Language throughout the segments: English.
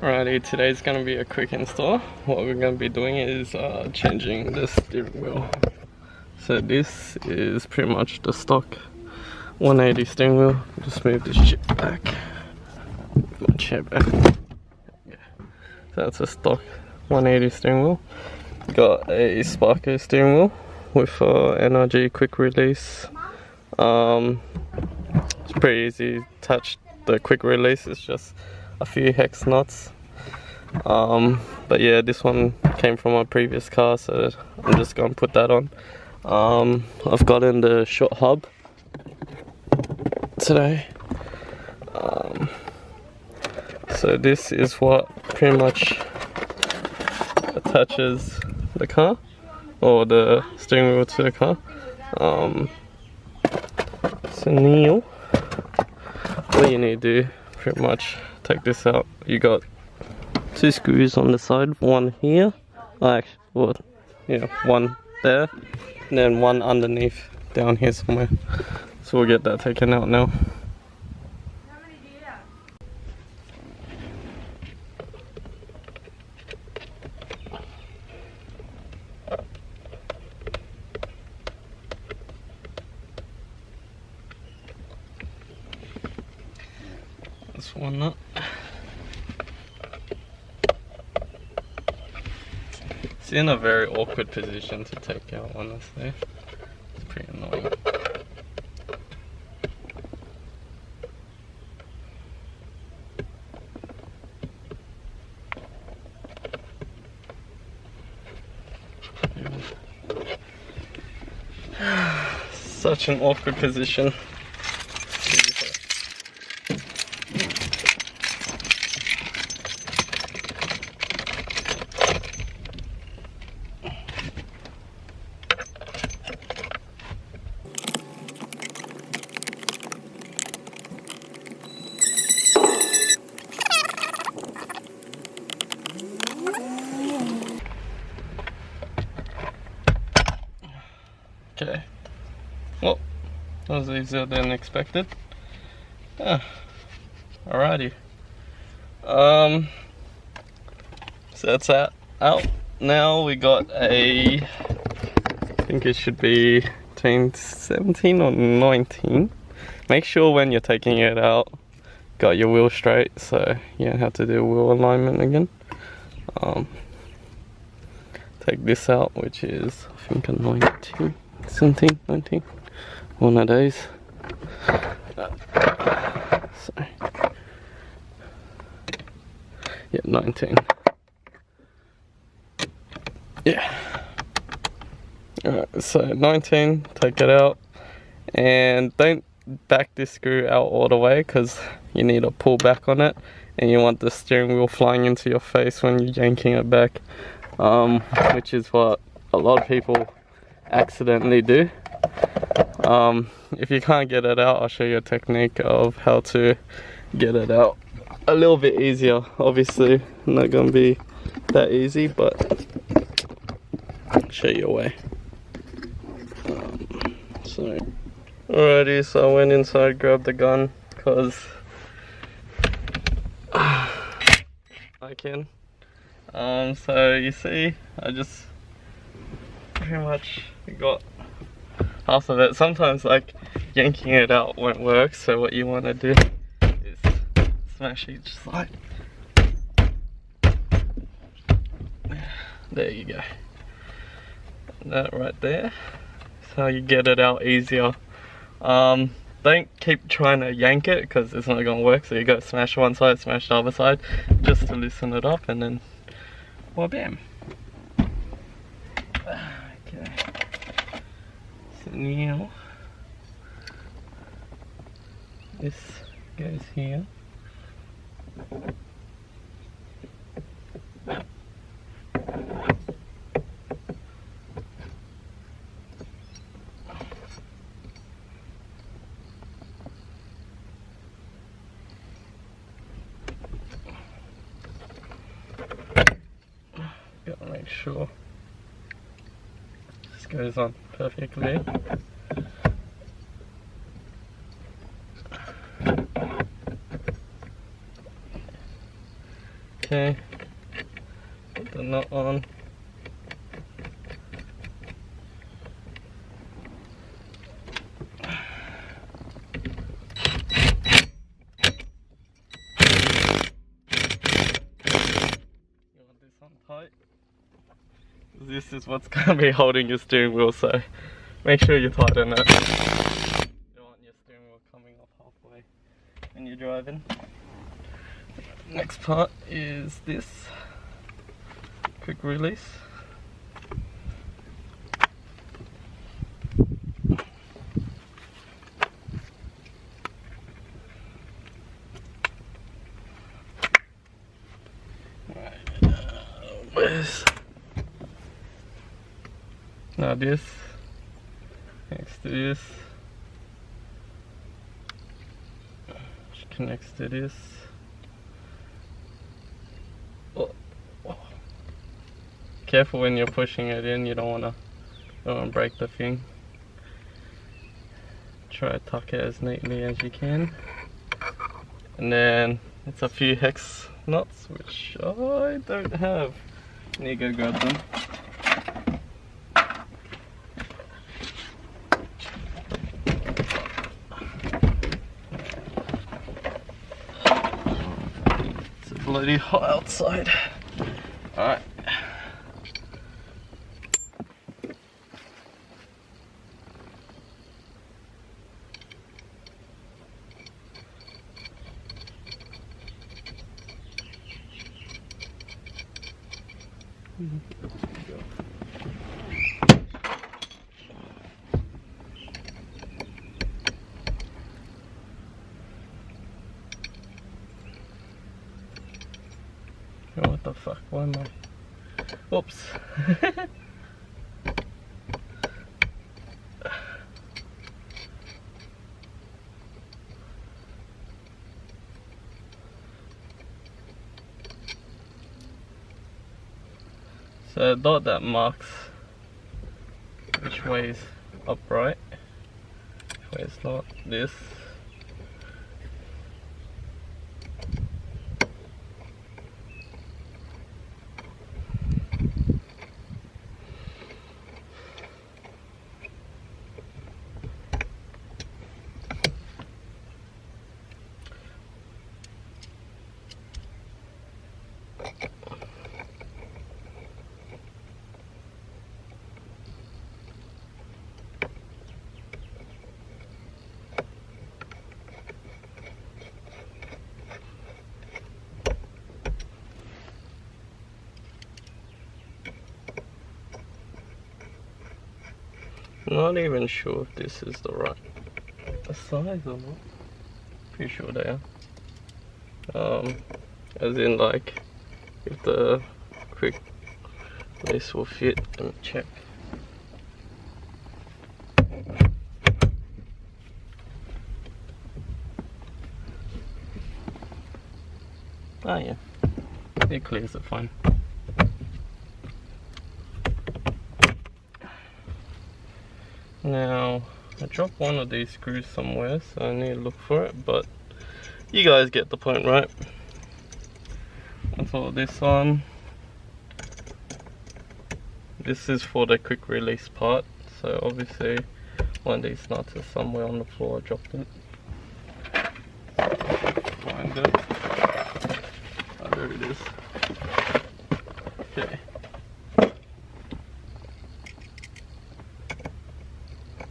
Alrighty, today's gonna be a quick install. What we're gonna be doing is changing the steering wheel. So this is pretty much the stock 180 steering wheel. Just move this shit back. Move my chair back. Yeah. So that's a stock 180 steering wheel. Got a Sparko steering wheel with NRG quick release. It's pretty easy to touch the quick release. It's just a few hex nuts, but yeah, this one came from my previous car, so I'm just gonna put that on. I've gotten the short hub today, so this is what pretty much attaches the car, or the steering wheel to the car. So Neil, what you need to do, pretty much take this out. You got two screws on the side, one here, one there, and then one underneath down here somewhere. So we'll get that taken out now. That's one nut. It's in a very awkward position to take out, honestly. It's pretty annoying. Such an awkward position. Okay, well, that was easier than expected. Alrighty. So that's that out. Now we got I think it should be between 17 or 19. Make sure when you're taking it out, got your wheel straight, so you don't have to do wheel alignment again. Take this out, which is I think a 19. 17, 19, one of those. So, yeah, 19. Yeah. Alright, so 19, take it out, and don't back this screw out all the way, because you need to pull back on it, and you want the steering wheel flying into your face when you're yanking it back, which is what a lot of people accidentally do. If you can't get it out, I'll show you a technique of how to get it out a little bit easier. Obviously not gonna be that easy, but I'll show you a way. Alrighty, so I went inside, grabbed the gun, because I can. So you see, I just pretty much got half of it. Sometimes like yanking it out won't work, so what you want to do is smash each side. There you go. That right there is how you get it out easier. Don't keep trying to yank it, because it's not gonna work, so you gotta smash one side, smash the other side, just to loosen it up, and then well, bam. Okay. So now this goes here. Gotta make sure this goes on perfectly. Okay, put the nut on. You want this on tight? This is what's gonna be holding your steering wheel, so make sure you tighten it. You don't want your steering wheel coming off halfway when you're driving. Next part is this quick release. Where's now this next to this, which connects to this. Oh. Careful when you're pushing it in, you don't wanna break the thing. Try to tuck it as neatly as you can. And then it's a few hex nuts, which I don't have. I need to go grab them. It's bloody hot outside. Alright. Oh, what the fuck? Why am I? Oops. So a dot that marks which way is upright, which way is not. This. Not even sure if this is the right size or not. Pretty sure they are. As in, like, if the quick release will fit. Let me check. Ah, yeah, it clears it fine. Now, I dropped one of these screws somewhere, so I need to look for it, but you guys get the point, right? That's all this on. This is for the quick release part, so obviously one of these nuts is somewhere on the floor. I dropped it. Find it. Oh, there it is. Okay.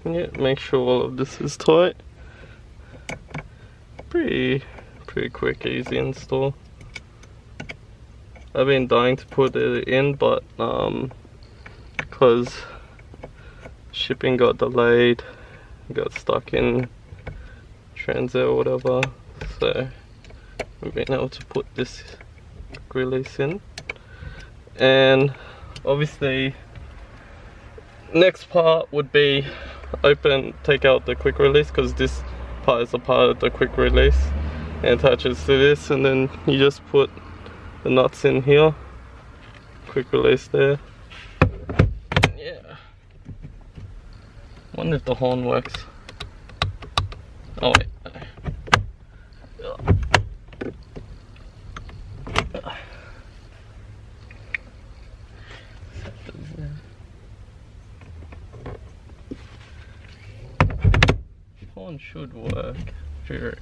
Yeah, make sure all of this is tight. Pretty quick, easy install. I've been dying to put it in, but because shipping got delayed, got stuck in transit or whatever, so I've been able to put this release in. And obviously next part would be take out the quick release, because this part is a part of the quick release and attaches to this, and then you just put the nuts in here, quick release there. Yeah, wonder if the horn works. Oh wait, one should work. Sure.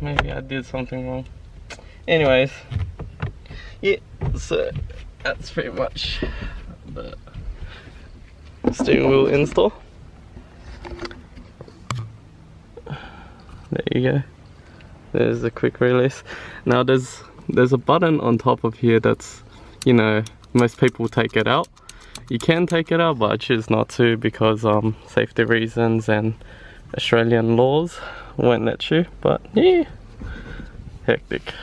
Maybe I did something wrong. Anyways, yeah, so that's pretty much the steering wheel install. There you go. There's a quick release. Now there's a button on top of here that's, you know, most people take it out. You can take it out, but I choose not to because safety reasons and Australian laws won't let you. But yeah, hectic.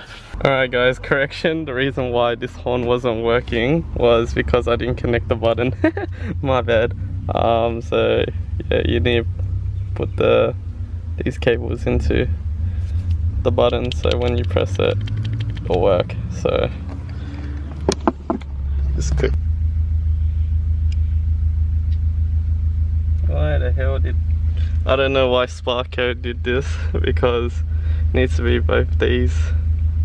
Alright guys, correction, the reason why this horn wasn't working was because I didn't connect the button. My bad. So yeah, you need to put these cables into the button so when you press it, it'll work. So just quick. Why the hell did I don't know why Sparko did this, because it needs to be both these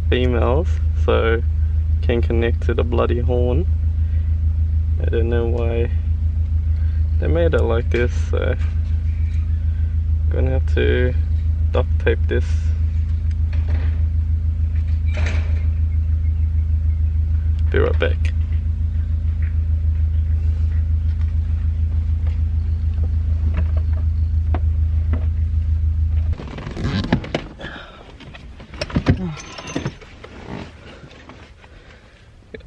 females so can connect to the bloody horn. I don't know why they made it like this, so I'm gonna have to duct tape this. Be right back.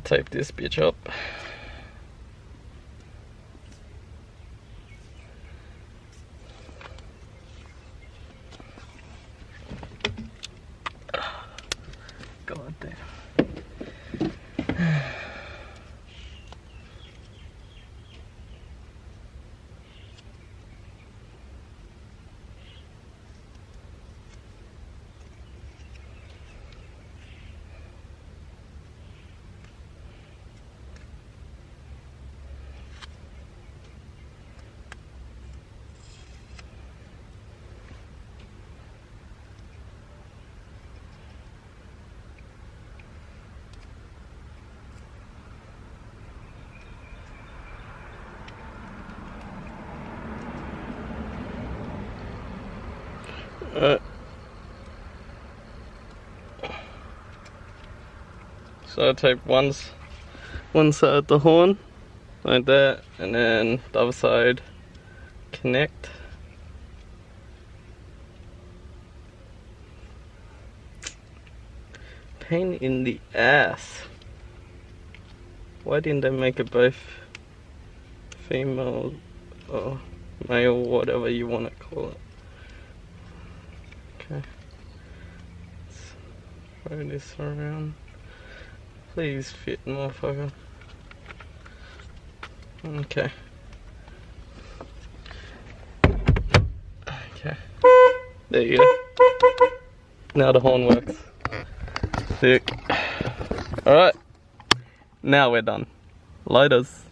Tape this bitch up. God damn. So I tape one side of the horn like that, and then the other side connect. Pain in the ass. Why didn't they make it both female or male, whatever you want to call it? Okay, let's throw this around. Please fit, motherfucker. Okay. Okay. There you go. Now the horn works. Sick. Alright. Now we're done. Lighters.